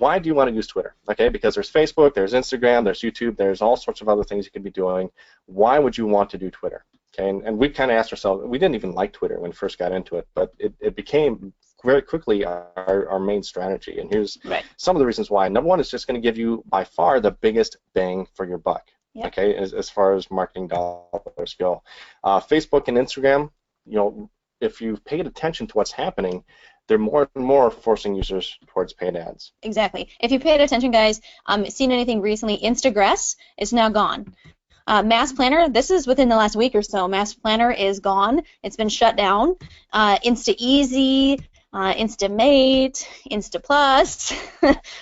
why do you want to use Twitter? Okay, because there's Facebook, there's Instagram, there's YouTube, there's all sorts of other things you could be doing. Why would you want to do Twitter? Okay, and we kind of asked ourselves, we didn't even like Twitter when we first got into it, but it became very quickly our main strategy. And here's some of the reasons why. Number one, it's just going to give you by far the biggest bang for your buck. Yep. Okay, as far as marketing dollars go. Facebook and Instagram, you know, if you've paid attention to what's happening, they're more and more forcing users towards paid ads. Exactly. If you paid attention, guys, seen anything recently, Instagress is now gone. Mass Planner, this is within the last week or so. Mass Planner is gone. It's been shut down. Insta Easy, Instamate, Insta Plus.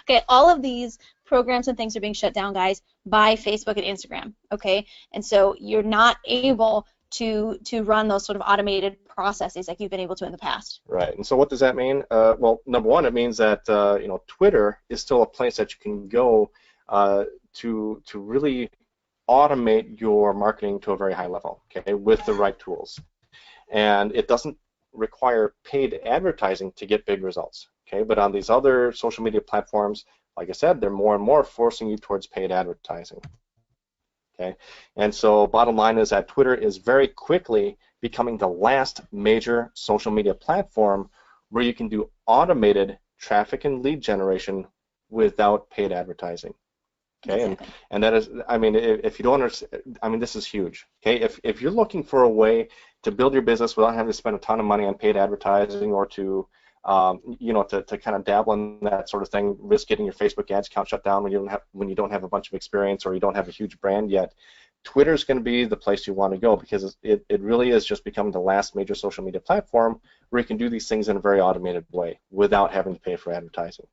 Okay, all of these programs and things are being shut down, guys, by Facebook and Instagram. Okay, and so you're not able to run those sort of automated processes like you've been able to in the past. Right. And so what does that mean? Well, number one, it means that you know, Twitter is still a place that you can go to really automate your marketing to a very high level, okay, with the right tools. And it doesn't require paid advertising to get big results, okay? But on these other social media platforms, like I said, they're more and more forcing you towards paid advertising, okay? And so bottom line is that Twitter is very quickly becoming the last major social media platform where you can do automated traffic and lead generation without paid advertising. Okay, exactly. and that is, I mean, if you don't understand, I mean, this is huge. Okay, if you're looking for a way to build your business without having to spend a ton of money on paid advertising or to, you know, to kind of dabble in that sort of thing, risk getting your Facebook ads account shut down when you don't have a bunch of experience or you don't have a huge brand yet, Twitter is going to be the place you want to go because it really is just becoming the last major social media platform where you can do these things in a very automated way without having to pay for advertising.